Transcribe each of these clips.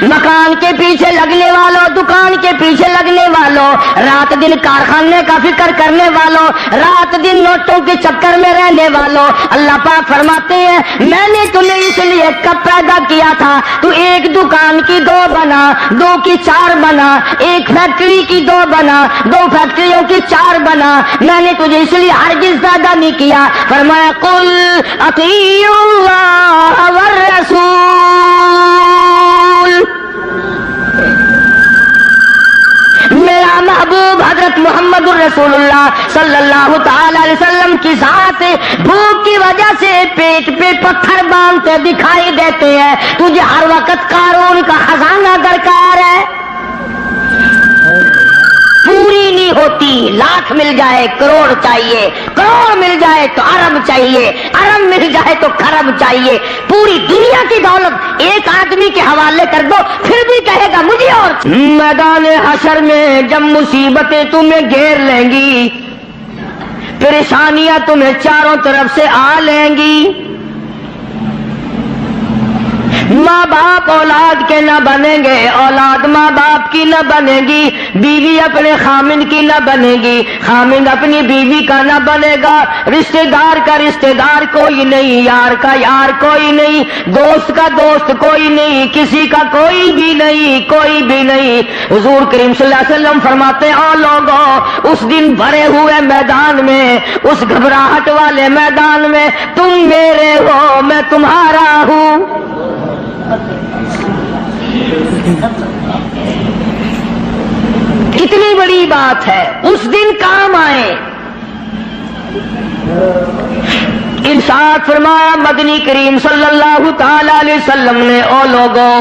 مکان کے پیچھے لگنے والوں، دکان کے پیچھے لگنے والوں، رات دن کارخانے کا فکر کرنے والوں، رات دن نوٹوں کے چکر میں رہنے والوں، اللہ پاک فرماتے ہیں میں نے تمہیں اس لیے کب پیدا کیا تھا، تو ایک دکان کی 2 بنا، 2 کی 4 بنا، ایک فیکٹری کی 2 بنا، 2 فیکٹریوں کی 4 بنا، میں نے تجھے اس لیے ہرگز پیدا نہیں کیا۔ فرمایا قل اطیعوا اللہ والرسول، میرا محبوب حضرت محمد الرسول اللہ صلی اللہ تعالی علیہ وسلم کی ذات بھوک کی وجہ سے پیٹ پہ پتھر باندھتے دکھائی دیتے ہیں، تجھے ہر وقت قارون کا خزانہ درکار ہے، پوری نہیں ہوتی، لاکھ مل جائے کروڑ چاہیے، کروڑ مل جائے تو ارب چاہیے، ارب مل جائے تو خرب چاہیے، پوری دنیا کی دولت ایک آدمی کے حوالے کر دو پھر بھی کہے گا مجھے اور۔ میدان حشر میں جب مصیبتیں تمہیں گھیر لیں گی، پریشانیاں تمہیں چاروں طرف سے آ لیں گی، ماں باپ اولاد کے نہ بنیں گے، اولاد ماں باپ کی نہ بنے گی، بیوی اپنے خامند کی نہ بنے گی، خامند اپنی بیوی کا نہ بنے گا، رشتہ دار کا رشتہ دار کوئی نہیں، یار کا یار کوئی نہیں، دوست کا دوست کوئی نہیں، کسی کا کوئی بھی نہیں، کوئی بھی نہیں۔ حضور کریم صلی اللہ علیہ وسلم فرماتے ہیں او لوگوں، اس دن بھرے ہوئے میدان میں، اس گھبراہٹ والے میدان میں تم میرے ہو میں تمہارا ہوں۔ کتنی بڑی بات ہے، اس دن کام آئے۔ ارشاد فرمایا مدنی کریم صلی اللہ تعالی علیہ وسلم نے او لوگوں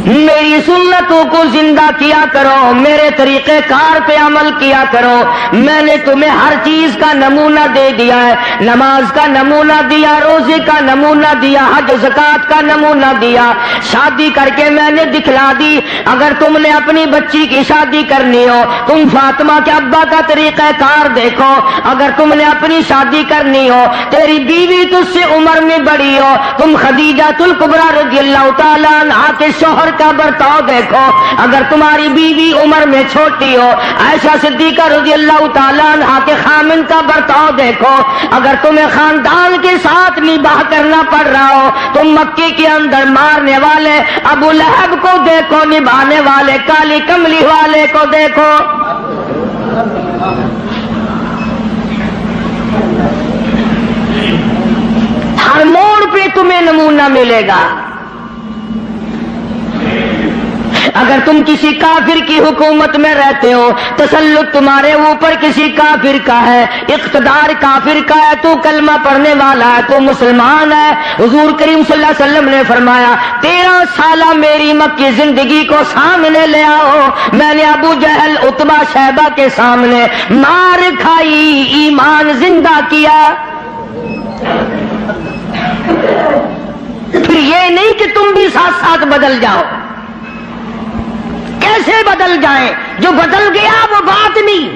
میری سنتوں کو زندہ کیا کرو، میرے طریقہ کار پہ عمل کیا کرو، میں نے تمہیں ہر چیز کا نمونہ دے دیا ہے، نماز کا نمونہ دیا، روزے کا نمونہ دیا، حج زکات کا نمونہ دیا، شادی کر کے میں نے دکھلا دی۔ اگر تم نے اپنی بچی کی شادی کرنی ہو تم فاطمہ کے ابا کا طریقہ کار دیکھو، اگر تم نے اپنی شادی کرنی ہو تیری بیوی تجھ سے عمر میں بڑی ہو تم خدیجہ الکبریٰ رضی اللہ تعالیٰ عنہا کے شوہر کا برتاؤ دیکھو، اگر تمہاری بیوی عمر میں چھوٹی ہو عائشہ صدیقہ رضی اللہ تعالیٰ عنہا کے خامند کا برتاؤ دیکھو، اگر تمہیں خاندان کے ساتھ نباہ کرنا پڑ رہا ہو تم مکے کے اندر مارنے والے ابو لہب کو دیکھو، نبھانے والے کالی کملی والے کو دیکھو۔ ہر موڑ پہ تمہیں نمونہ ملے گا۔ اگر تم کسی کافر کی حکومت میں رہتے ہو، تسلط تمہارے اوپر کسی کافر کا ہے، اقتدار کافر کا ہے، تو کلمہ پڑھنے والا ہے، تو مسلمان ہے، حضور کریم صلی اللہ علیہ وسلم نے فرمایا 13 سالہ میری مکی زندگی کو سامنے لے آؤ، میں نے ابو جہل عتبہ شیبہ کے سامنے مار کھائی، ایمان زندہ کیا۔ پھر یہ نہیں کہ تم بھی ساتھ ساتھ بدل جاؤ، کیسے بدل جائیں؟ جو بدل گیا وہ بات نہیں۔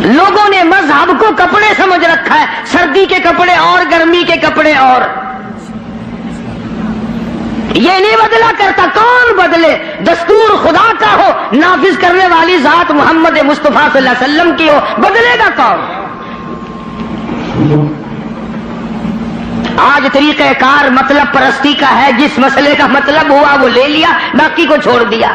لوگوں نے مذہب کو کپڑے سمجھ رکھا ہے، سردی کے کپڑے اور گرمی کے کپڑے اور، یہ نہیں بدلا کرتا۔ کون بدلے؟ دستور خدا کا ہو، نافذ کرنے والی ذات محمد مصطفیٰ صلی اللہ علیہ وسلم کی ہو، بدلے گا کون؟ آج طریقہ کار مطلب پرستی کا ہے، جس مسئلے کا مطلب ہوا وہ لے لیا، باقی کو چھوڑ دیا۔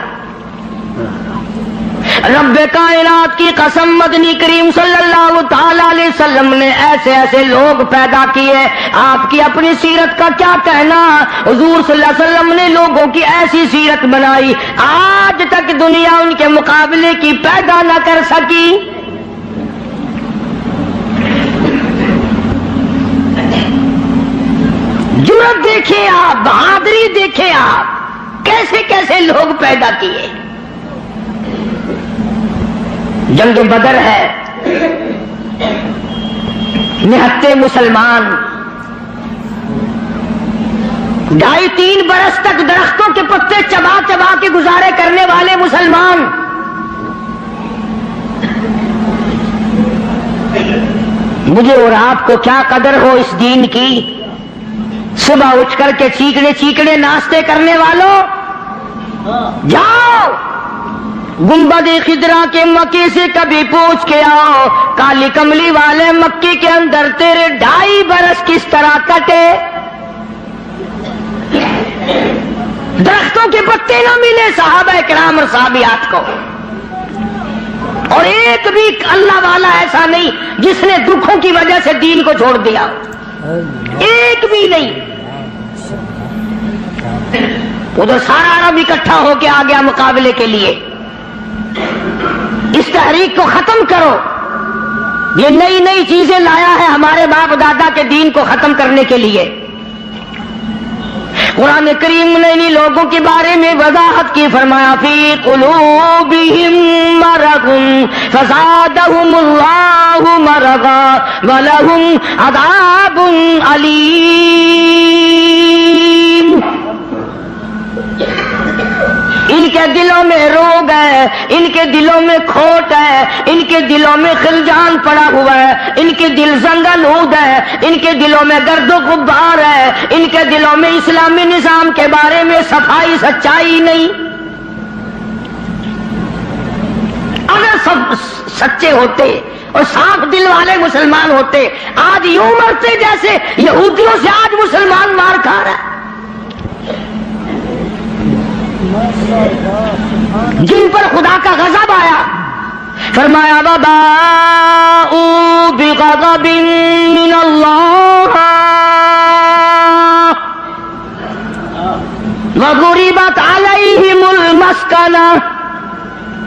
رب کائنات کی قسم مدنی کریم صلی اللہ تعالی علیہ وسلم نے ایسے ایسے لوگ پیدا کیے، آپ کی اپنی سیرت کا کیا کہنا؟ حضور صلی اللہ علیہ وسلم نے لوگوں کی ایسی سیرت بنائی آج تک دنیا ان کے مقابلے کی پیدا نہ کر سکی۔ جرأت دیکھیں آپ، بہادری دیکھیں آپ، کیسے کیسے لوگ پیدا کیے۔ جنگ بدر ہے، نہتے مسلمان 2.5-3 برس تک درختوں کے پتے چبا چبا کے گزارے کرنے والے مسلمان، مجھے اور آپ کو کیا قدر ہو اس دین کی، صبح اٹھ کر کے چیکنے ناشتے کرنے والوں جاؤ گنبد خضرا کے مکی سے کبھی پوچھ کے آؤ کالی کملی والے مکی کے اندر تیرے 2.5 برس کس طرح کٹے. درختوں کے پتے نہ ملے صحابہ کرام اور صحابیات کو, اور ایک بھی اللہ والا ایسا نہیں جس نے دکھوں کی وجہ سے دین کو چھوڑ دیا, ایک بھی نہیں. ادھر سارا عرب اکٹھا ہو کے آ گیا مقابلے کے لیے. اس تحریک کو ختم کرو, یہ نئی نئی چیزیں لایا ہے ہمارے باپ دادا کے دین کو ختم کرنے کے لیے. قرآن کریم نے انہی لوگوں کے بارے میں وضاحت کی, فرمایا فی قلوبہم مرض فزادہم اللہ مرضا ولہم عذاب علیم. ان کے دلوں میں روگ ہے, ان کے دلوں میں کھوٹ ہے, ان کے دلوں میں خلجان پڑا ہوا ہے, ان کے دل زنگلود ہے, ان کے دلوں میں گرد و غبار ہے, ان کے دلوں میں اسلامی نظام کے بارے میں صفائی سچائی نہیں. اگر سب سچے ہوتے اور صاف دل والے مسلمان ہوتے آج یوں مرتے جیسے یہودیوں سے آج مسلمان مار کھا رہا ہے, جن پر خدا کا غضب آیا. فرمایا وباءوا بغضب من اللہ وضربت علیہم المسکنہ.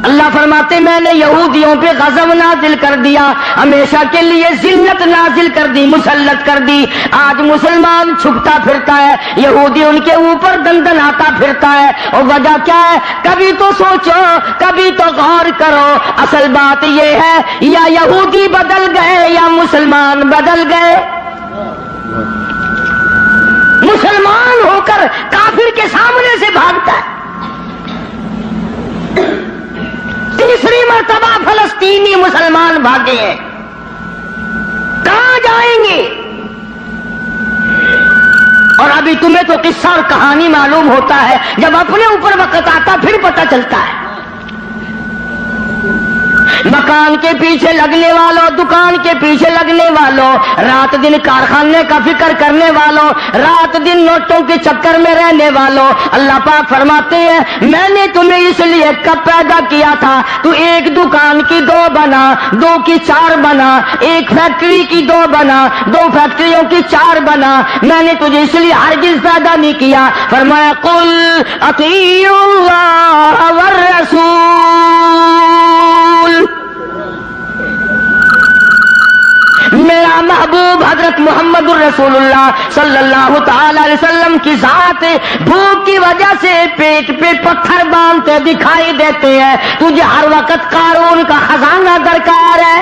اللہ فرماتے میں نے یہودیوں پہ غضب نازل کر دیا, ہمیشہ کے لیے ذلت نازل کر دی, مسلط کر دی. آج مسلمان چھپتا پھرتا ہے, یہودی ان کے اوپر دندناتا پھرتا ہے. اور وجہ کیا ہے؟ کبھی تو سوچو, کبھی تو غور کرو. اصل بات یہ ہے یا یہودی بدل گئے یا مسلمان بدل گئے. مسلمان ہو کر کافر کے سامنے سے بھاگتا ہے. تیسری مرتبہ فلسطینی مسلمان بھاگے ہیں, کہاں جائیں گے؟ اور ابھی تمہیں تو قصہ اور کہانی معلوم ہوتا ہے, جب اپنے اوپر وقت آتا پھر پتہ چلتا ہے. مکان کے پیچھے لگنے والوں, دکان کے پیچھے لگنے والوں, رات دن کارخانے کا فکر کرنے والوں, رات دن نوٹوں کے چکر میں رہنے والوں, اللہ پاک فرماتے ہیں میں نے تمہیں اس لیے کب پیدا کیا تھا, تو ایک دکان کی 2 بنا, 2 کی 4 بنا, ایک فیکٹری کی 2 بنا, 2 فیکٹریوں کی 4 بنا. میں نے تجھے اس لیے ہرگز پیدا نہیں کیا. فرمایا قل اطیعوا اللہ والرسول. میرا محبوب حضرت محمد الرسول اللہ صلی اللہ تعالی علیہ وسلم کی ذات بھوک کی وجہ سے پیٹ پہ پتھر باندھتے دکھائی دیتے ہیں. تجھے ہر وقت قارون کا خزانہ درکار ہے,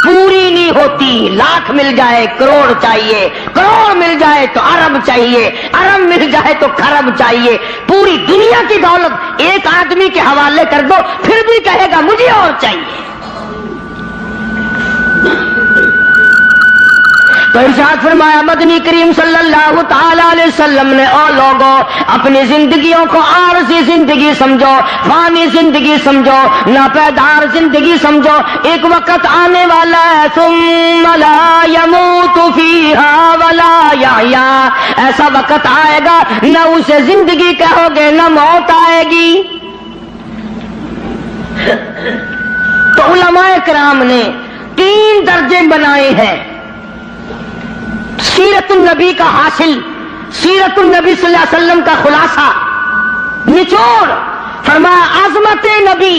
پوری نہیں ہوتی. لاکھ مل جائے کروڑ چاہیے, کروڑ مل جائے تو ارب چاہیے, ارب مل جائے تو خرب چاہیے. پوری دنیا کی دولت ایک آدمی کے حوالے کر دو پھر بھی کہے گا مجھے اور چاہیے. تو ارشاد فرمایا مدنی کریم صلی اللہ تعالی علیہ وسلم نے, اور لوگوں اپنی زندگیوں کو عارضی زندگی سمجھو, فانی زندگی سمجھو, ناپیدار زندگی سمجھو. ایک وقت آنے والا ہے ثم لا يموت فيها ولا يحيا. ایسا وقت آئے گا نہ اسے زندگی کہو گے نہ موت آئے گی. تو علماء کرام نے 3 درجے بنائے ہیں سیرت النبی کا حاصل, سیرت النبی صلی اللہ علیہ وسلم کا خلاصہ, نچوڑ. فرمایا عظمت نبی,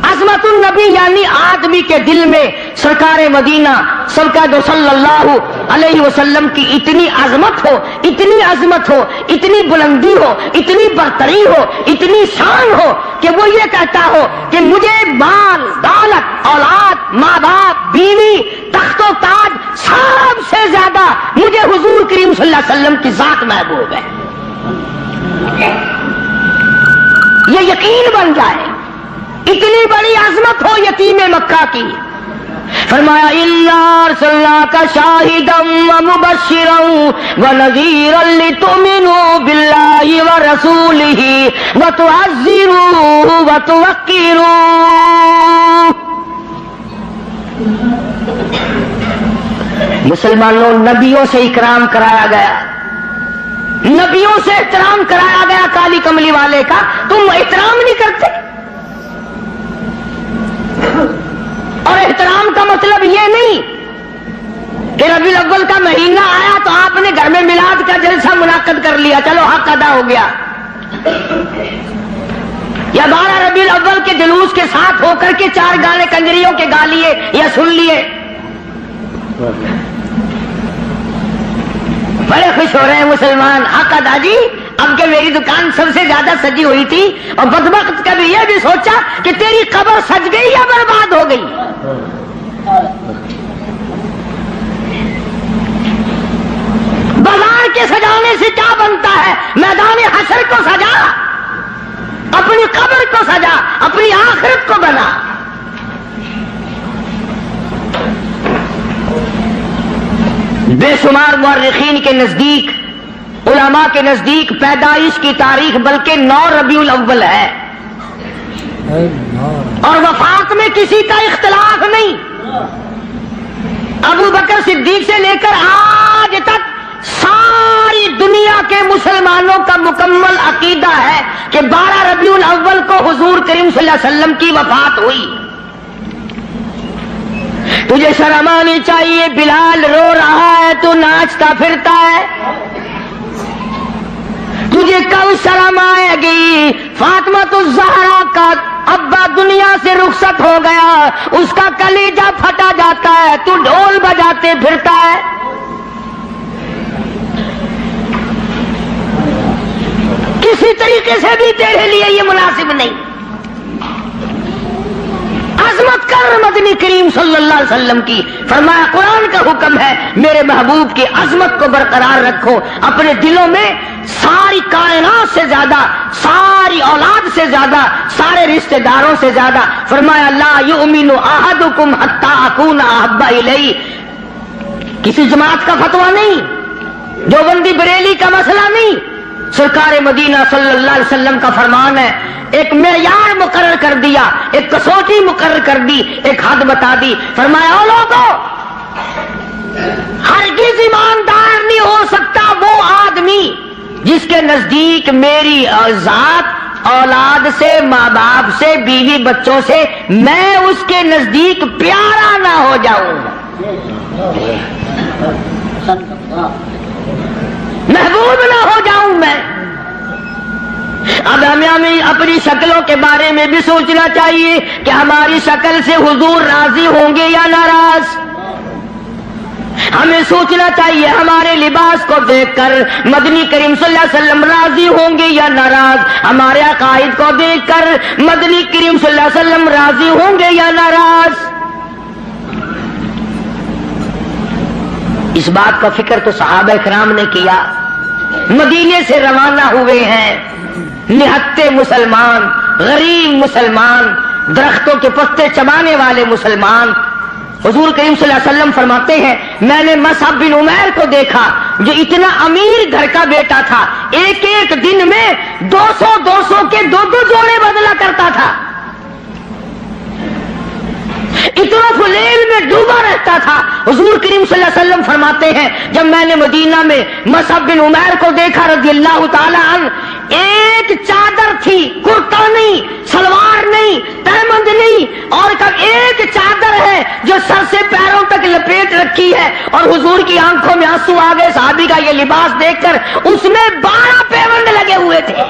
عظمت النبی یعنی آدمی کے دل میں سرکار مدینہ سرکار صلی اللہ علیہ وسلم کی اتنی عظمت ہو, اتنی عظمت ہو, اتنی بلندی ہو, اتنی برتری ہو, اتنی شان ہو کہ وہ یہ کہتا ہو کہ مجھے مال دولت اولاد ماں باپ بیوی تخت و تاج سب سے زیادہ مجھے حضور کریم صلی اللہ علیہ وسلم کی ذات محبوب ہے. یہ یقین بن جائے. اتنی بڑی عظمت ہو یتیم مکہ کی. فرمایا اِنَّا أَرْسَلْنَاكَ شَاهِدًا وَمُبَشِّرًا وَنَذِيرًا لِتُؤْمِنُوا بِاللَّهِ وَرَسُولِهِ وَتُعَزِّرُوهُ وَتُوَقِّرُوهُ۔ مسلمانوں، نبیوں سے اکرام کرایا گیا، نبیوں سے احترام کرایا گیا کالی کملی والے کا، تم احترام نہیں کرتے؟ اور احترام کا مطلب یہ نہیں کہ ربیع الاول کا مہینہ آیا تو آپ نے گھر میں میلاد کا جلسہ منعقد کر لیا، چلو حق ادا ہو گیا، یا 12 ربیع الاول کے جلوس کے ساتھ ہو کر کے 4 گانے کنجریوں کے گا لیے یا سن لیے، بڑے خوش ہو رہے ہیں مسلمان، حق ادا جی، اب کہ میری دکان سب سے زیادہ سجی ہوئی تھی، اور بدبخت کبھی یہ بھی سوچا کہ تیری قبر سج گئی یا برباد ہو گئی۔ بازار کے سجانے سے کیا بنتا ہے؟ میدان حشر کو سجا، اپنی قبر کو سجا، اپنی آخرت کو بنا۔ بے شمار مورخین کے نزدیک، علماء کے نزدیک پیدائش کی تاریخ بلکہ 9 ربیع الاول ہے، اور وفات میں کسی کا اختلاف نہیں۔ ابو بکر صدیق سے لے کر آج تک ساری دنیا کے مسلمانوں کا مکمل عقیدہ ہے کہ 12 ربیع الاول کو حضور کریم صلی اللہ علیہ وسلم کی وفات ہوئی۔ تجھے شرم آنی چاہیے، بلال رو رہا ہے تو ناچتا پھرتا ہے، تجھے کب شرم آئے گی؟ فاطمہ الزہرا کا ابا دنیا سے رخصت ہو گیا، اس کا کلیجہ پھٹا جاتا ہے، تو ڈھول بجاتے پھرتا ہے۔ کسی طریقے سے بھی تیرے لیے یہ مناسب نہیں۔ عظمت کر مدنی کریم صلی اللہ علیہ وسلم کی، فرمایا قرآن کا حکم ہے میرے محبوب کی عظمت کو برقرار رکھو اپنے دلوں میں، ساری کائنات سے زیادہ، ساری اولاد سے زیادہ، سارے رشتہ داروں سے زیادہ۔ فرمایا لا یؤمن احدکم حتی اکون احب الیہ، کسی جماعت کا فتویٰ نہیں، دیوبندی بریلی کا مسئلہ نہیں، سرکار مدینہ صلی اللہ علیہ وسلم کا فرمان ہے۔ ایک معیار مقرر کر دیا، ایک کسوٹی مقرر کر دی، ایک حد بتا دی، فرمایا او لوگوں، ہرگز ایماندار نہیں ہو سکتا وہ آدمی جس کے نزدیک میری ذات، اولاد سے، ماں باپ سے، بیوی بچوں سے میں اس کے نزدیک پیارا نہ ہو جاؤں، محبوب نہ ہو جاؤں میں۔ اب ہمیں اپنی شکلوں کے بارے میں بھی سوچنا چاہیے کہ ہماری شکل سے حضور راضی ہوں گے یا ناراض۔ ہمیں سوچنا چاہیے ہمارے لباس کو دیکھ کر مدنی کریم صلی اللہ علیہ وسلم راضی ہوں گے یا ناراض، ہمارے عقائد کو دیکھ کر مدنی کریم صلی اللہ علیہ وسلم راضی ہوں گے یا ناراض۔ اس بات کا فکر تو صحابہ کرام نے کیا، مدینے سے روانہ ہوئے ہیں نہتے مسلمان، غریب مسلمان، درختوں کے پتے چبانے والے مسلمان۔ حضور کریم صلی اللہ علیہ وسلم فرماتے ہیں میں نے مصعب بن عمیر کو دیکھا جو اتنا امیر گھر کا بیٹا تھا، ایک ایک دن میں 200 کے 2 جوڑے بدلا کرتا تھا، اتنا فلیل میں ڈوبا رہتا تھا۔ حضور کریم صلی اللہ علیہ وسلم فرماتے ہیں جب میں نے مدینہ میں مصعب بن عمیر کو دیکھا رضی اللہ تعالی عنہ، ایک چادر تھی، کرتا نہیں، سلوار نہیں، تہمند نہیں، اور ایک چادر ہے جو سر سے پیروں تک لپیٹ رکھی ہے، اور حضور کی آنکھوں میں آنسو آ گئے صحابی کا یہ لباس دیکھ کر، اس میں 12 پیوند لگے ہوئے تھے۔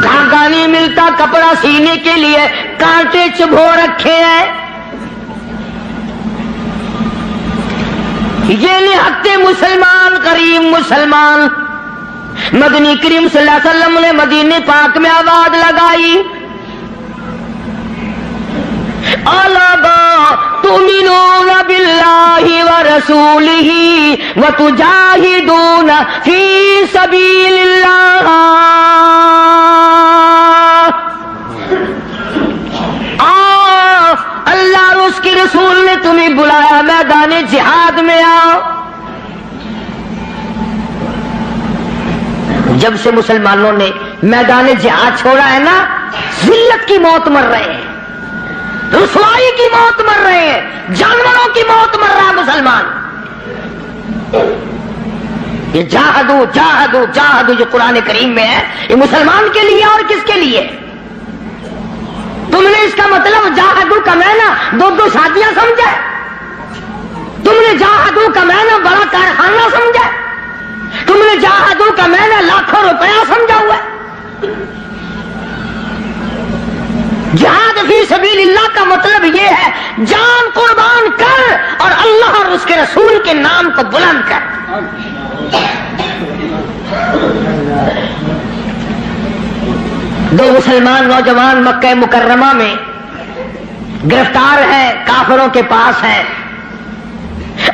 دھاگا نہیں ملتا کپڑا سینے کے لیے، کانٹے چبھو رکھے ہیں۔ یہ نہتے مسلمان، غریب مسلمان۔ مدنی کریم صلی اللہ علیہ وسلم نے مدینے پاک میں آواز لگائی الا تؤمنون باللہ ورسولہ وتجاہدون فی سبیل اللہ میدان جہاد میں آؤ. جب سے مسلمانوں نے میدان جہاد چھوڑا ہے نا، ذلت کی موت مر رہے ہیں، رسوائی کی موت مر رہے ہیں، جانوروں کی موت مر رہا ہے مسلمان. یہ جاہدو جاہدو جاہدو جو قرآن کریم میں ہے، یہ مسلمان کے لیے اور کس کے لیے؟ تم نے اس کا مطلب جاہدو کا معنی دو شادیاں سمجھا؟ تم نے جاہدو کا معنی بڑا کارخانہ سمجھا؟ تم نے جاہدو کا معنی لاکھوں روپیہ سمجھا ہوا ہے؟ جہاد فی سبیل اللہ کا مطلب یہ ہے جان قربان کر اور اللہ اور اس کے رسول کے نام کو بلند کر. دو مسلمان نوجوان مکہ مکرمہ میں گرفتار ہیں، کافروں کے پاس ہیں.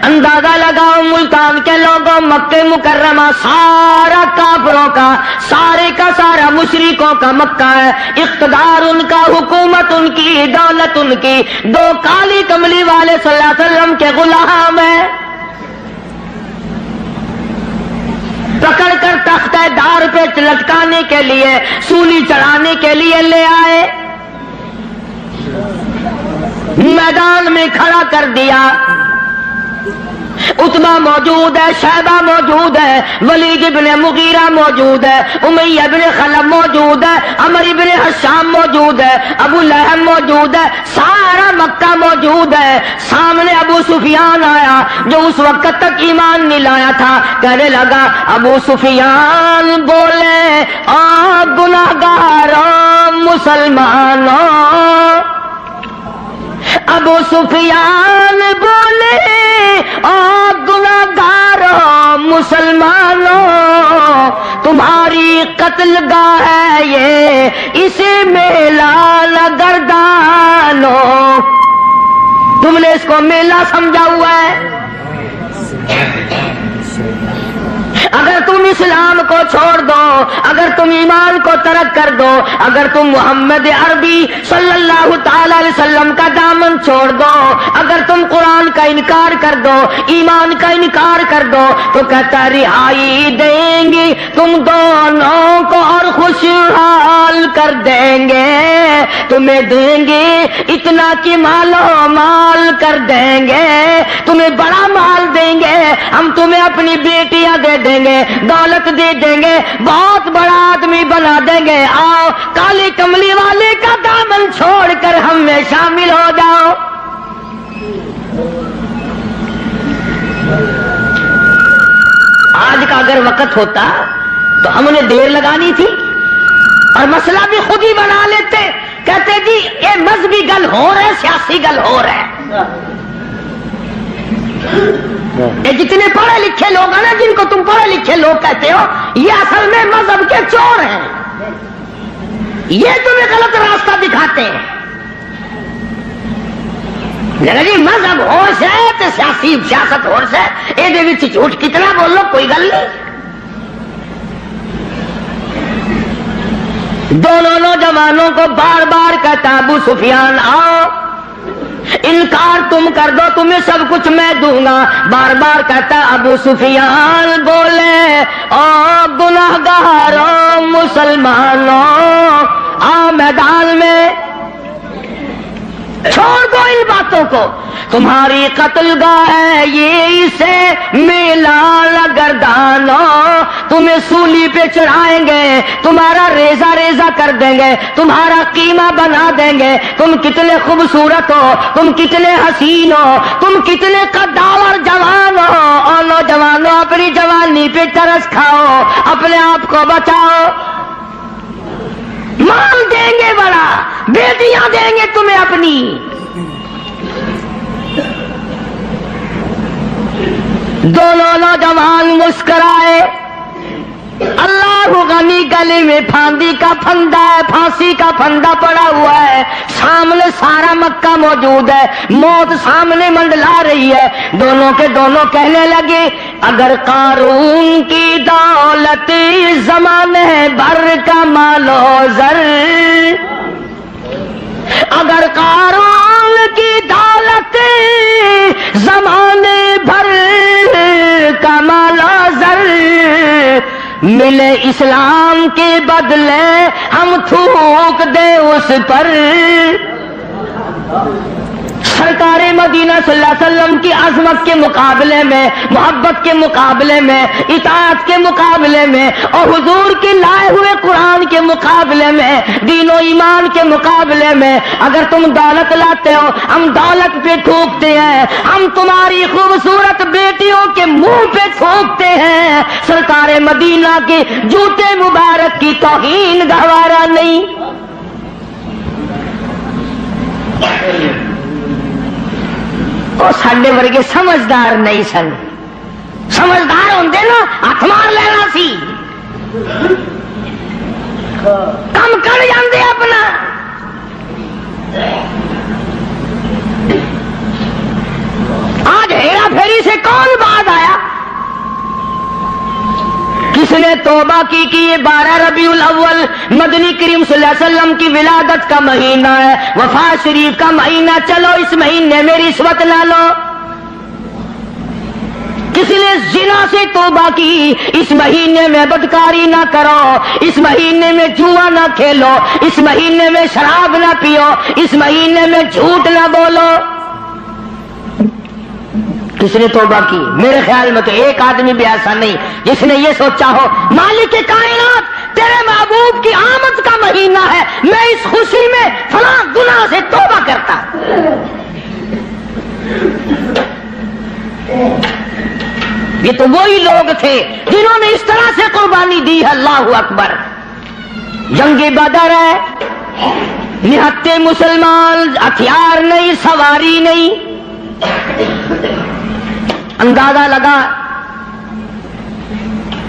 اندازہ لگاؤ ملتان کے لوگوں، مکہ مکرمہ سارا کافروں کا، سارے کا سارا مشرکوں کا مکہ ہے. اقتدار ان کا، حکومت ان کی، دولت ان کی. دو کالی کملی والے صلی اللہ علیہ وسلم کے غلام ہیں. پکڑ کر تختہ دار پہ لٹکانے کے لیے، سولی چڑھانے کے لیے لے آئے، میدان میں کھڑا کر دیا. عتبہ موجود ہے، شیبہ موجود ہے، ولید ابن مغیرہ موجود ہے، امیہ ابن خلف موجود ہے، عمر ابن حشام موجود ہے، ابو لہب موجود ہے، سارا مکہ موجود ہے. سامنے ابو سفیان آیا جو اس وقت تک ایمان نہیں لایا تھا. کہنے لگا ابو سفیان بولے آپ گناہگاروں مسلمانوں. ابو سفیان بولے اور گناہگاروں مسلمانوں، تمہاری قتل گاہ ہے یہ، اسے میلہ نہ گردانو. تم نے اس کو میلہ سمجھا ہوا ہے. اگر تم اسلام کو چھوڑ دو، اگر تم ایمان کو ترک کر دو، اگر تم محمد عربی صلی اللہ تعالی علیہ وسلم کا دامن چھوڑ دو، اگر تم قرآن کا انکار کر دو، ایمان کا انکار کر دو، تو کہتا رہائی دیں گے تم دونوں کو اور خوشحال کر دیں گے، تمہیں دیں گے اتنا کہ مالو مال کر دیں گے، تمہیں بڑا مال دیں گے، ہم تمہیں اپنی بیٹیاں دے دیں گے، دولت دے دیں گے، بہت بڑا آدمی بنا دیں گے. آؤ کالی کملی والے کا دامن چھوڑ کر ہم میں شامل ہو جاؤ. آج کا اگر وقت ہوتا تو ہم نے دیر لگانی تھی اور مسئلہ بھی خود ہی بنا لیتے. کہتے جی یہ مذہبی گل ہو رہا ہے، سیاسی گل ہو رہا ہے. یہ جتنے پڑھے لکھے لوگ ہیں نا، جن کو تم پڑھے لکھے لوگ کہتے ہو، یہ اصل میں مذہب کے چور ہیں. یہ تمہیں غلط راستہ دکھاتے ہیں. جی مذہب ہوش ہے تو سیاست ہوش ہے، یہ جھوٹ کتنا بول لو کوئی گل نہیں. دونوں نوجوانوں کو بار بار کہتا ابو سفیان آؤ، انکار تم کر دو تمہیں سب کچھ میں دوں گا. بار بار کہتا ابو سفیان بولے او گناہگاروں مسلمانوں، آؤ میدان میں، چھوڑ دو ان باتوں کو، تمہاری قتل گاہ ہے یہ، اسے میلہ گردانو. تمہیں سولی پہ چڑھائیں گے، تمہارا ریزہ ریزہ کر دیں گے، تمہارا قیمہ بنا دیں گے. تم کتنے خوبصورت ہو، تم کتنے حسین ہو، تم کتنے قداور جوان ہو. اور نوجوانوں اپنی جوانی پہ ترس کھاؤ، اپنے آپ کو بچاؤ. مال دیں گے بڑا، بیٹیاں دیں گے تمہیں اپنی. دونوں نوجوان مسکرائے. اللہ غنی گلی میں پھاندی کا پھندا ہے، پھانسی کا پھندا پڑا ہوا ہے، سامنے سارا مکہ موجود ہے، موت سامنے منڈلا رہی ہے. دونوں کے دونوں کہنے لگے اگر قارون کی دولت زمانے بھر کا مال و زر، اگر قارون کی دولت زمانے اسلام کے بدلے ہم تھوک دیں اس پر. سرکار مدینہ صلی اللہ علیہ وسلم کی عظمت کے مقابلے میں، محبت کے مقابلے میں، اطاعت کے مقابلے میں، اور حضور کے لائے ہوئے قرآن کے مقابلے میں، دین و ایمان کے مقابلے میں اگر تم دولت لاتے ہو، ہم دولت پہ تھوکتے ہیں، ہم تمہاری خوبصورت بیٹیوں کے منہ پہ تھوکتے ہیں. سرکار مدینہ کے جوتے مبارک کی توہین گوارا نہیں. اور ساڈے ورگے سمجھدار نہیں سن. سمجھدار ہوندے نا ہاتھ مار لینا سی، کم کر جاندے اپنا. آج ہیرا پھیری سے کون بعد آیا؟ کس نے توبہ کی کہ یہ 12 ربیع الاول مدنی کریم صلی اللہ علیہ وسلم کی ولادت کا مہینہ ہے، وفات شریف کا مہینہ، چلو اس مہینے میں رشوت نہ لو. کسی نے زنا سے توبہ کی، اس مہینے میں بدکاری نہ کرو، اس مہینے میں جوا نہ کھیلو، اس مہینے میں شراب نہ پیو، اس مہینے میں جھوٹ نہ بولو. کس نے توبہ کی؟ میرے خیال میں تو ایک آدمی بھی ایسا نہیں جس نے یہ سوچا ہو مالک کائنات تیرے محبوب کی آمد کا مہینہ ہے، میں اس خوشی میں فلاں گناہ سے توبہ کرتا. یہ تو وہی لوگ تھے جنہوں نے اس طرح سے قربانی دی ہے. اللہ اکبر. جنگ بدر ہے، نہتے مسلمان، ہتھیار نہیں، سواری نہیں. اندازہ لگا،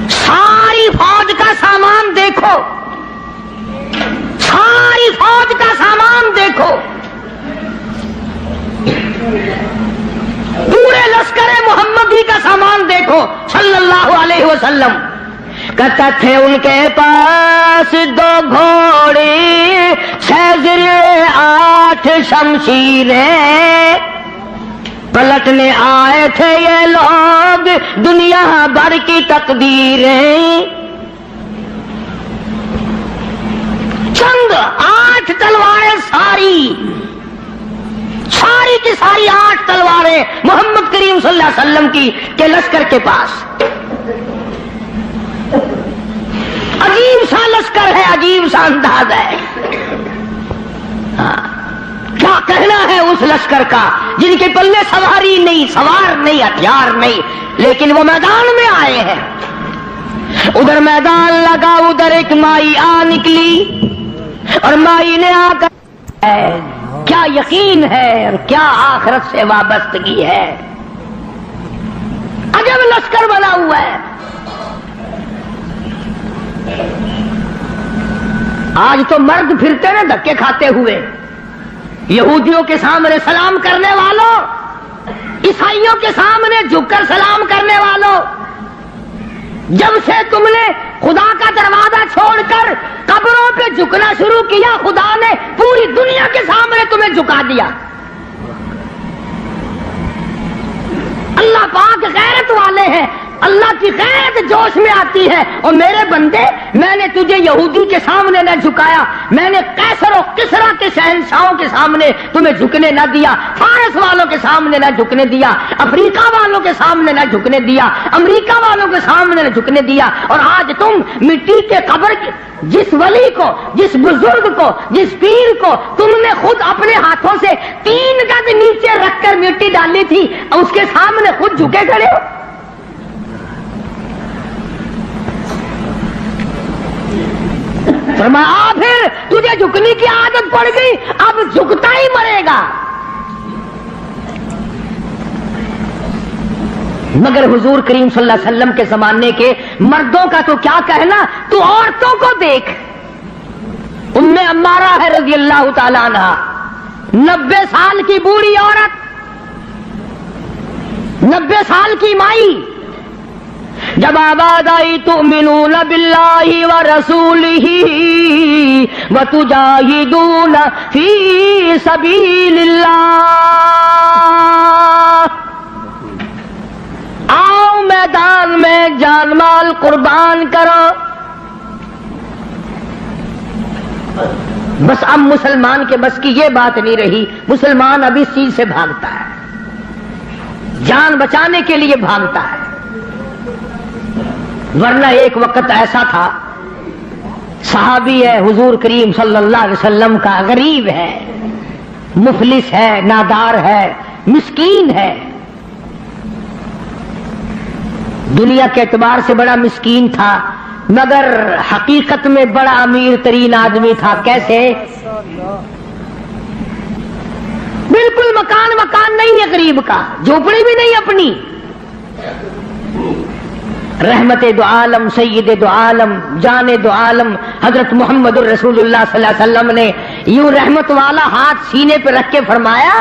ساری فوج کا سامان دیکھو، ساری فوج کا سامان دیکھو، پورے لشکر محمدی کا سامان دیکھو صلی اللہ علیہ وسلم. کہتا تھے ان کے پاس 2 گھوڑے، 6 زرے، 8 شمشیریں، پلٹنے آئے تھے یہ لوگ دنیا بھر کی تقدیریں. چند 8 تلواریں، ساری کی ساری 8 تلواریں محمد کریم صلی اللہ علیہ وسلم کی کے لشکر کے پاس. عجیب سا لشکر ہے، عجیب سا انداز ہے. کیا کہنا ہے اس لشکر کا جن کے پلے سواری نہیں، سوار نہیں، ہتھیار نہیں، لیکن وہ میدان میں آئے ہیں. ادھر میدان لگا، ادھر ایک مائی آ نکلی اور مائی نے آ کر کیا یقین ہے اور کیا آخرت سے وابستگی ہے. عجب لشکر بنا ہوا ہے. آج تو مرد پھرتے نا دھکے کھاتے ہوئے، یہودیوں کے سامنے سلام کرنے والوں، عیسائیوں کے سامنے جھک کر سلام کرنے والوں. جب سے تم نے خدا کا دروازہ چھوڑ کر قبروں پہ جھکنا شروع کیا، خدا نے پوری دنیا کے سامنے تمہیں جھکا دیا. اللہ پاک غیرت والے ہیں، اللہ کی غیرت جوش میں آتی ہے. اور میرے بندے، میں نے تجھے یہودی کے سامنے نہ جھکایا، میں نے قیصر و کسریٰ کے شہنشاہوں کے سامنے تمہیں جھکنے نہ دیا، فارس والوں کے سامنے نہ جھکنے دیا، افریقہ والوں کے سامنے نہ جھکنے دیا، امریکہ والوں کے سامنے نہ جھکنے دیا. اور آج تم مٹی کے قبر جس ولی کو، جس بزرگ کو، جس پیر کو تم نے خود اپنے ہاتھوں سے 3 گز نیچے رکھ کر مٹی ڈالی تھی، اس کے سامنے خود جھکے کھڑے ہو. فرمایا پھر تجھے جھکنے کی عادت پڑ گئی، اب جھکتا ہی مرے گا. مگر حضور کریم صلی اللہ علیہ وسلم کے زمانے کے مردوں کا تو کیا کہنا، تو عورتوں کو دیکھ. ام عمارہ ہے رضی اللہ تعالیٰ عنہ، 90 سال کی بوڑھی عورت، 90 سال کی مائی. جب آواز آئی تؤمنون باللہ ورسولہ وتجاہدون فی سبیل اللہ، آؤ میدان میں جان مال قربان کرو. بس اب مسلمان کے بس کی یہ بات نہیں رہی، مسلمان اب اس چیز سے بھاگتا ہے، جان بچانے کے لیے بھاگتا ہے۔ ورنہ ایک وقت ایسا تھا، صحابی ہے حضور کریم صلی اللہ علیہ وسلم کا، غریب ہے، مفلس ہے، نادار ہے، مسکین ہے، دنیا کے اعتبار سے بڑا مسکین تھا، مگر حقیقت میں بڑا امیر ترین آدمی تھا۔ کیسے؟ بالکل مکان نہیں ہے غریب کا، جھوپڑی بھی نہیں اپنی۔ رحمت دو عالم، سید دو عالم، جان دو عالم حضرت محمد الرسول اللہ صلی اللہ علیہ وسلم نے یوں رحمت والا ہاتھ سینے پہ رکھ کے فرمایا،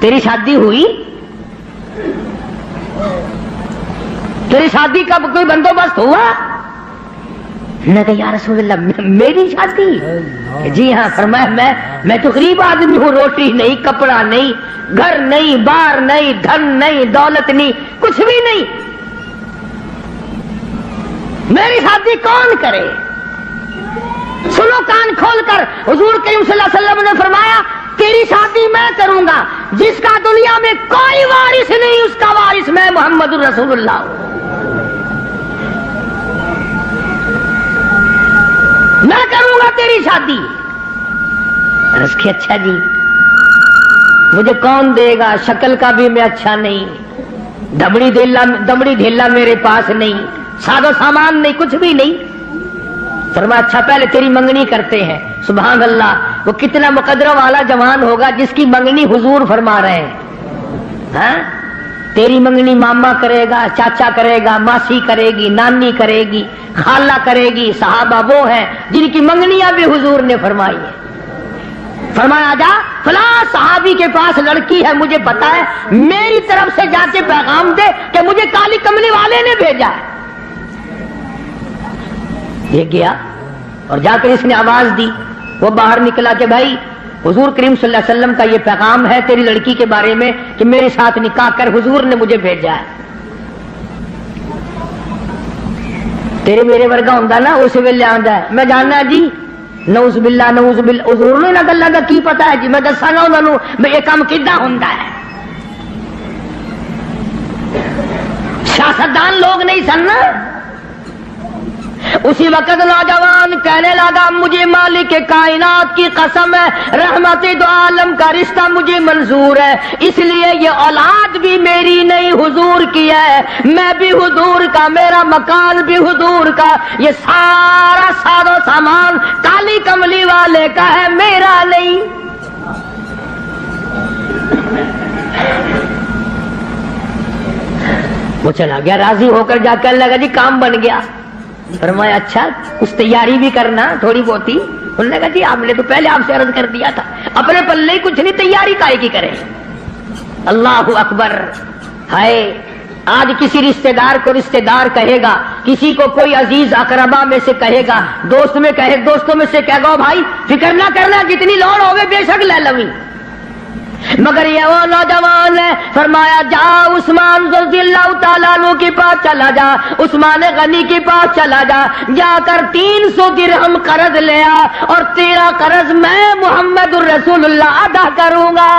تیری شادی ہوئی؟ تیری شادی کا کوئی بندوبست ہوا؟ میں کہا یا رسول اللہ میری شادی؟ جی ہاں۔ فرمایا میں تو غریب آدمی ہوں، روٹی نہیں، کپڑا نہیں، گھر نہیں، بار نہیں، دھن نہیں، دولت نہیں، کچھ بھی نہیں، میری شادی کون کرے؟ سنو کان کھول کر، حضور کریم صلی اللہ علیہ وسلم نے فرمایا تیری شادی میں کروں گا، جس کا دنیا میں کوئی وارث نہیں اس کا وارث میں محمد الرسول اللہ ہوں، میں کروں گا تیری شادی۔ عرض کی اچھا جی، مجھے کون دے گا؟ شکل کا بھی میں اچھا نہیں، دمڑی دھیلا میرے پاس نہیں، سادہ سامان نہیں، کچھ بھی نہیں۔ فرمایا اچھا پہلے تیری منگنی کرتے ہیں۔ سبحان اللہ، وہ کتنا مقدرہ والا جوان ہوگا جس کی منگنی حضور فرما رہے ہیں۔ ہاں، تیری منگنی ماما کرے گا، چاچا کرے گا، ماسی کرے گی، نانی کرے گی، خالہ کرے گی۔ صحابہ وہ ہیں جن کی منگنیاں بھی حضور نے فرمائی ہے۔ فرمایا جا فلاں صحابی کے پاس لڑکی ہے، مجھے پتا ہے، میری طرف سے جا کے پیغام دے کہ مجھے کالی کملی والے نے بھیجا ہے۔ یہ گیا اور جا کر اس نے آواز دی، وہ باہر نکلا کہ بھائی حضور کریم صلی اللہ علیہ وسلم کا یہ پیغام ہے تیری لڑکی کے بارے میں کہ میرے ساتھ نکاح کر، حضور نے مجھے بھیجا ہے۔ تیرے میرے ورگا ہوں نا اس ویلے آندا ہے، میں جاننا جی، نعوذ باللہ نعوذ باللہ، حضور نے نہ گلاں دا کی پتا ہے جی، میں دساں گا انہاں نوں میں یہ کام کیدا ہوندا ہے۔ سیاستدان لوگ نہیں سن۔ اسی وقت نوجوان کہنے لگا مجھے مالک کائنات کی قسم ہے، رحمت دو عالم کا رشتہ مجھے منظور ہے، اس لیے یہ اولاد بھی میری نہیں حضور کی ہے، میں بھی حضور کا، میرا مکان بھی حضور کا، یہ سارا ساز و سامان کالی کملی والے کا ہے، میرا نہیں۔ وہ چلا گیا، راضی ہو کر جا کر لگا جی کام بن گیا۔ فرمایا اچھا کچھ تیاری بھی کرنا تھوڑی بہت ہی۔ انہوں نے کہا جی آپ نے تو پہلے آپ سے عرض کر دیا تھا، اپنے پلے کچھ نہیں، تیاری کائے کی کریں۔ اللہ اکبر۔ ہائے، آج کسی رشتہ دار کو رشتہ دار کہے گا، کسی کو کوئی عزیز اقربا میں سے کہے گا، دوستوں میں سے کہے گا بھائی فکر نہ کرنا، جتنی لوڑ ہوگی بے شک لے لویں، مگر یہ وہ نوجوان ہے۔ فرمایا جا عثمان رضی اللہ تعالیٰ عنہ کے پاس چلا جا، عثمان غنی کے پاس چلا جا، جا کر 300 درہم قرض لیا اور تیرا قرض میں محمد الرسول اللہ ادا کروں گا،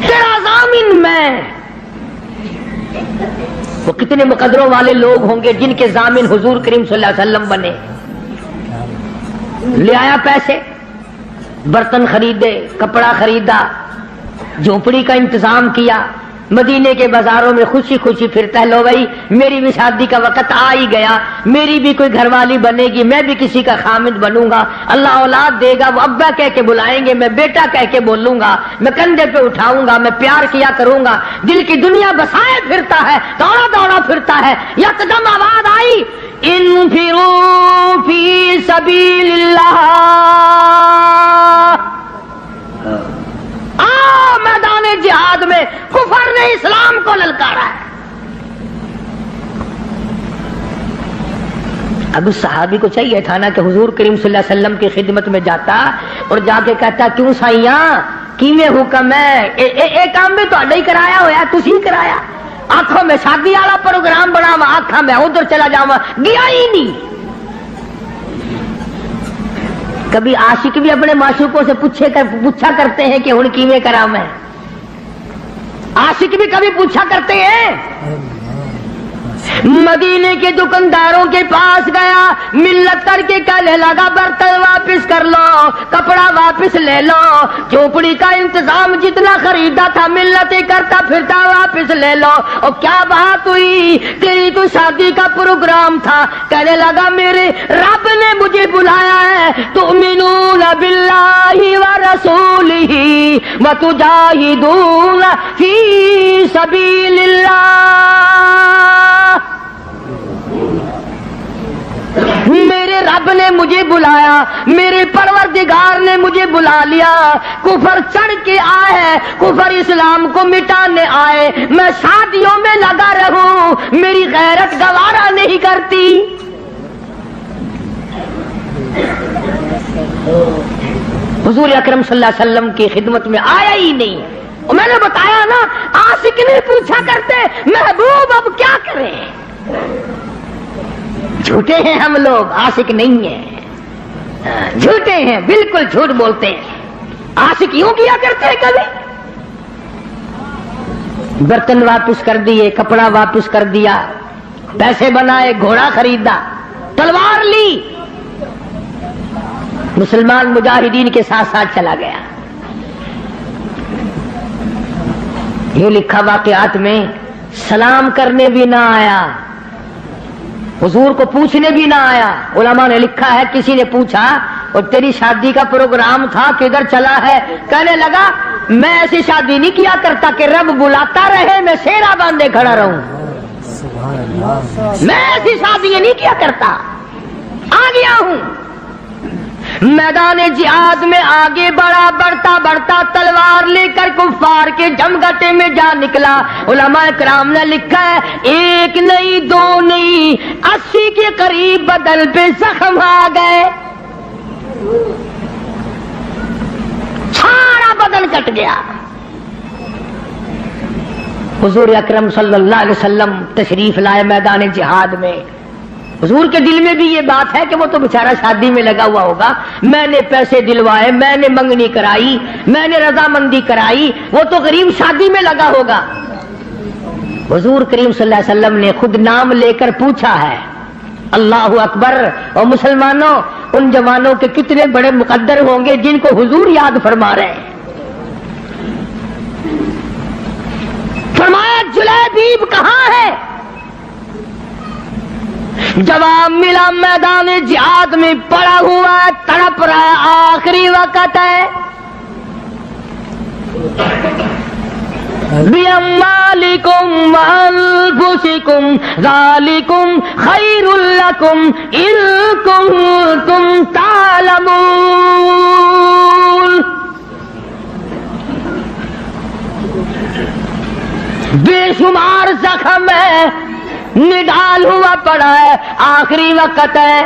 تیرا ضامن میں۔ وہ کتنے مقدروں والے لوگ ہوں گے جن کے ضامن حضور کریم صلی اللہ علیہ وسلم بنے۔ لے آیا پیسے، برتن خریدے، کپڑا خریدا، جھونپڑی کا انتظام کیا، مدینے کے بازاروں میں خوشی خوشی پھرتا ہے، لو بھائی میری بھی شادی کا وقت آ ہی گیا، میری بھی کوئی گھر والی بنے گی، میں بھی کسی کا خامد بنوں گا، اللہ اولاد دے گا، وہ ابا کہہ کے بلائیں گے، میں بیٹا کہہ کے بولوں گا، میں کندھے پہ اٹھاؤں گا، میں پیار کیا کروں گا، دل کی دنیا بسائے پھرتا ہے، دوڑا دوڑا پھرتا ہے۔ یکدم آواز آئی انفروا فی سبیل اللہ، میدان جہاد میں کفر نے اسلام کو للکارا ہے۔ اب اس صحابی کو چاہیے تھا نا کہ حضور کریم صلی اللہ علیہ وسلم کی خدمت میں جاتا اور جا کے کہتا کیوں سائیاں کیویں حکم ہے، اے کام میں تو ہی کرایا ہوا، تسی کرایا، آنکھوں میں شادی والا پروگرام بنا ہوا، آنکھاں میں ادھر چلا جاواں، گیا ہی نہیں۔ کبھی عاشق بھی اپنے معشوقوں سے پوچھا کرتے ہیں کہ ہن کیویں کراں میں. عاشق بھی کبھی پوچھا کرتے ہیں. مدینے کے دکانداروں کے پاس گیا, ملت کر کے کہنے لگا برتن واپس کر لو, کپڑا واپس لے لو, جھوپڑی کا انتظام جتنا خریدا تھا ملت ہی کرتا پھرتا واپس لے لو. اور کیا بات ہوئی, تیری تو شادی کا پروگرام تھا. کہنے لگا میرے رب نے مجھے بلایا ہے, تؤمنون باللہ ورسولہ وتجاہدون فی سبیل اللہ. میرے رب نے مجھے بلایا, میرے پروردگار نے مجھے بلا لیا. کفر چڑھ کے آئے, کفر اسلام کو مٹانے آئے, میں شادیوں میں لگا رہوں, میری غیرت گوارا نہیں کرتی. حضور اکرم صلی اللہ علیہ وسلم کی خدمت میں آیا ہی نہیں. میں نے بتایا نا, عاشق نہیں پوچھا کرتے محبوب اب کیا کریں. جھوٹے ہیں ہم لوگ, عاشق نہیں ہیں, جھوٹے ہیں, بالکل جھوٹ بولتے ہیں. عاشق یوں کیا کرتے ہیں کبھی, برتن واپس کر دیے, کپڑا واپس کر دیا, پیسے بنائے, گھوڑا خریدا, تلوار لی, مسلمان مجاہدین کے ساتھ ساتھ چلا گیا. یہ لکھا واقعات میں, سلام کرنے بھی نہ آیا, حضور کو پوچھنے بھی نہ آیا. علماء نے لکھا ہے کسی نے پوچھا اور تیری شادی کا پروگرام تھا کدھر چلا ہے, کہنے لگا میں ایسی شادی نہیں کیا کرتا کہ رب بلاتا رہے میں سیرا باندھے کھڑا رہوں. میں ایسی شادی نہیں کیا کرتا. آ گیا ہوں میدان جہاد میں, آگے بڑھا, بڑھتا بڑھتا تلوار لے کر کفار کے جمگٹے میں جا نکلا. علماء کرام نے لکھا ہے ایک نہیں دو نہیں 80 کے قریب بدن پہ زخم آ گئے, سارا بدن کٹ گیا. حضور اکرم صلی اللہ علیہ وسلم تشریف لائے میدان جہاد میں. حضور کے دل میں بھی یہ بات ہے کہ وہ تو بیچارہ شادی میں لگا ہوا ہوگا, میں نے پیسے دلوائے, میں نے منگنی کرائی, میں نے رضامندی کرائی, وہ تو غریب شادی میں لگا ہوگا. حضور کریم صلی اللہ علیہ وسلم نے خود نام لے کر پوچھا ہے. اللہ اکبر. اور مسلمانوں, ان جوانوں کے کتنے بڑے مقدر ہوں گے جن کو حضور یاد فرما رہے ہیں. فرمایا جلیبیب کہاں ہے؟ جواب ملا میدان جہاد میں پڑا ہوا ہے, تڑپ رہا ہے, آخری وقت ہے. بِأَمْوَالِكُمْ وَأَنفُسِكُمْ ذَلِكُمْ خَيْرٌ لَكُمْ إِن كُنتُمْ تَعْلَمُونَ. بے شمار زخم ہے, نڈال ہوا پڑا ہے, آخری وقت ہے.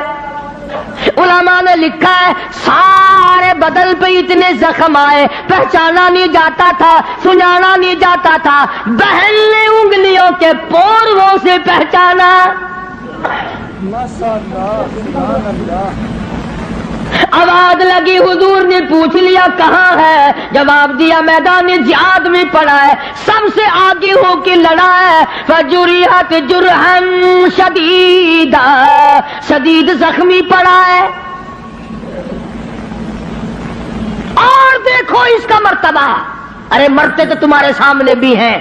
علماء نے لکھا ہے سارے بدن پہ اتنے زخم آئے, پہچانا نہیں جاتا تھا, سنانا نہیں جاتا تھا. بہن نے انگلیوں کے پوروں سے پہچانا. آواز لگی, حضور نے پوچھ لیا کہاں ہے؟ جواب دیا میدان جہاد میں پڑا ہے, سب سے آگے ہو کے لڑا ہے. فجرحت جرحا شدیدا, شدید زخمی پڑا ہے. اور دیکھو اس کا مرتبہ, ارے مرتے تو تمہارے سامنے بھی ہیں.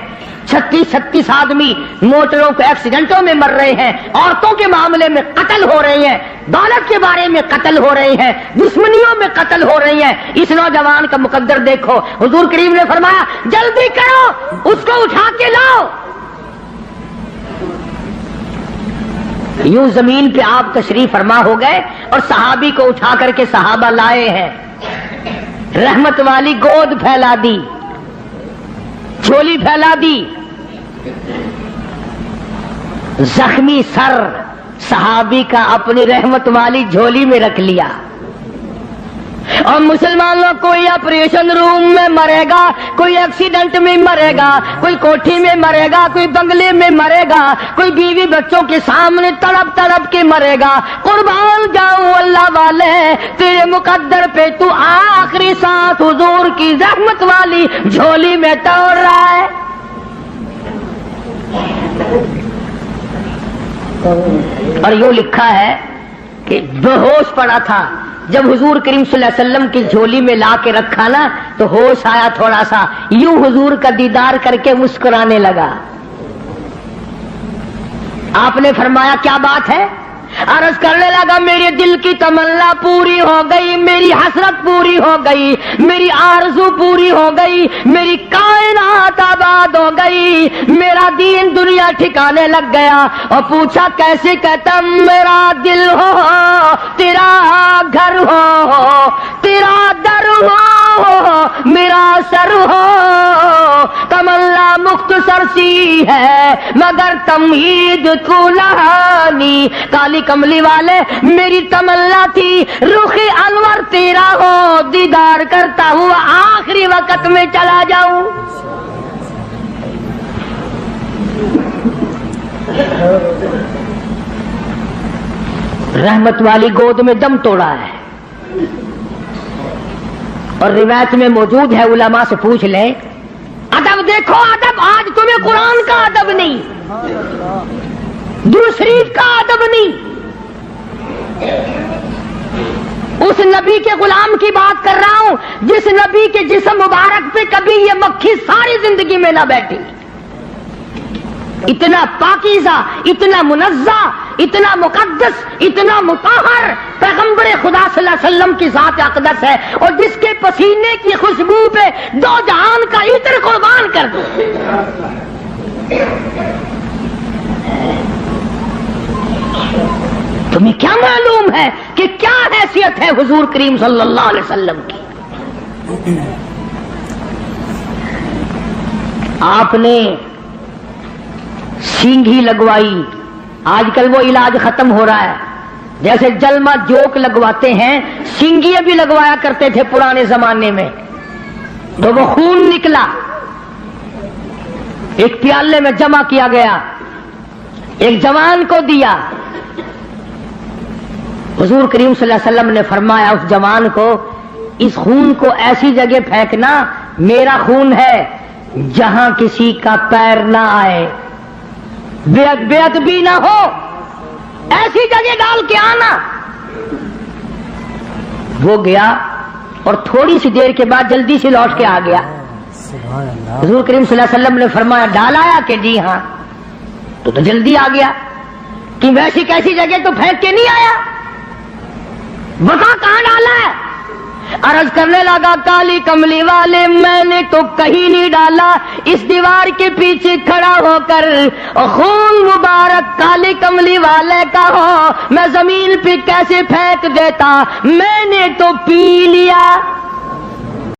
36 آدمی موٹروں کے ایکسیڈنٹوں میں مر رہے ہیں, عورتوں کے معاملے میں قتل ہو رہے ہیں, دولت کے بارے میں قتل ہو رہے ہیں, دشمنیوں میں قتل ہو رہی ہیں. اس نوجوان کا مقدر دیکھو. حضور کریم نے فرمایا جلدی کرو, اس کو اٹھا کے لاؤ. یوں زمین پہ آپ تشریف فرما ہو گئے اور صحابی کو اٹھا کر کے صحابہ لائے ہیں. رحمت والی گود پھیلا دی, جھولی پھیلا دی. زخمی سر صحابی کا اپنی رحمت والی جھولی میں رکھ لیا. اور مسلمانوں کوئی آپریشن روم میں مرے گا، کوئی ایکسیڈنٹ میں مرے گا، کوئی کوٹھی میں مرے گا، کوئی بنگلے میں مرے گا، کوئی بیوی بچوں کے سامنے تڑپ تڑپ کے مرے گا۔ قربان جاؤں اللہ والے، تیرے مقدر پہ تو آخری سانس حضور کی زحمت والی جھولی میں توڑ رہا ہے۔ اور یوں لکھا ہے کہ بے ہوش پڑا تھا، جب حضور کریم صلی اللہ علیہ وسلم کی جھولی میں لا کے رکھا نا تو ہوش آیا تھوڑا سا، یوں حضور کا دیدار کر کے مسکرانے لگا۔ آپ نے فرمایا کیا بات ہے؟ عرض کرنے لگا میرے دل کی تمنا پوری ہو گئی، میری حسرت پوری ہو گئی، میری آرزو پوری ہو گئی، میری کائنات آباد ہو گئی، میرا دین دنیا ٹھکانے لگ گیا۔ اور پوچھا کیسے؟ کہتا میرا دل ہو تیرا گھر ہو، تیرا در ہو میرا سر ہو، تمنا مختصر سی ہے مگر تمہید طولانی۔ کالی کملی والے میری تمنا تھی رخ انور تیرا ہو، دیدار کرتا ہوا آخری وقت میں چلا جاؤں۔ رحمت والی گود میں دم توڑا ہے۔ اور روایت میں موجود ہے، علماء سے پوچھ لیں، ادب دیکھو ادب، آج تمہیں قرآن کا ادب نہیں، دوسری کا ادب نہیں، اس نبی کے غلام کی بات کر رہا ہوں جس نبی کے جسم مبارک پہ کبھی یہ مکھی ساری زندگی میں نہ بیٹھی۔ اتنا پاکیزہ، اتنا منزہ، اتنا مقدس، اتنا مطہر پیغمبر خدا صلی اللہ علیہ وسلم کی ذات اقدس ہے، اور جس کے پسینے کی خوشبو پہ دو جہان کا عطر قربان کر دو۔ تمہیں کیا معلوم ہے کہ کیا حیثیت ہے حضور کریم صلی اللہ علیہ وسلم کی؟ آپ نے سینگھی لگوائی، آج کل وہ علاج ختم ہو رہا ہے، جیسے جلما جوک لگواتے ہیں، سینگیاں بھی لگوایا کرتے تھے پرانے زمانے میں، تو وہ خون نکلا، ایک پیالے میں جمع کیا گیا، ایک جوان کو دیا۔ حضور کریم صلی اللہ علیہ وسلم نے فرمایا اس جوان کو، اس خون کو ایسی جگہ پھینکنا، میرا خون ہے، جہاں کسی کا پیر نہ آئے، بے ادبی نہ ہو، ایسی جگہ ڈال کے آنا۔ وہ گیا اور تھوڑی سی دیر کے بعد جلدی سے لوٹ کے آ گیا۔ حضور کریم صلی اللہ علیہ وسلم نے فرمایا ڈال آیا کہ جی ہاں، تو جلدی آ گیا کہ ویسی کیسی جگہ تو پھینک کے نہیں آیا، بتا کہاں ڈالا ہے؟ عرض کرنے لگا کالی کملی والے میں نے تو کہیں نہیں ڈالا، اس دیوار کے پیچھے کھڑا ہو کر خون مبارک کالی کملی والے کا ہو میں زمین پہ کیسے پھینک دیتا، میں نے تو پی لیا۔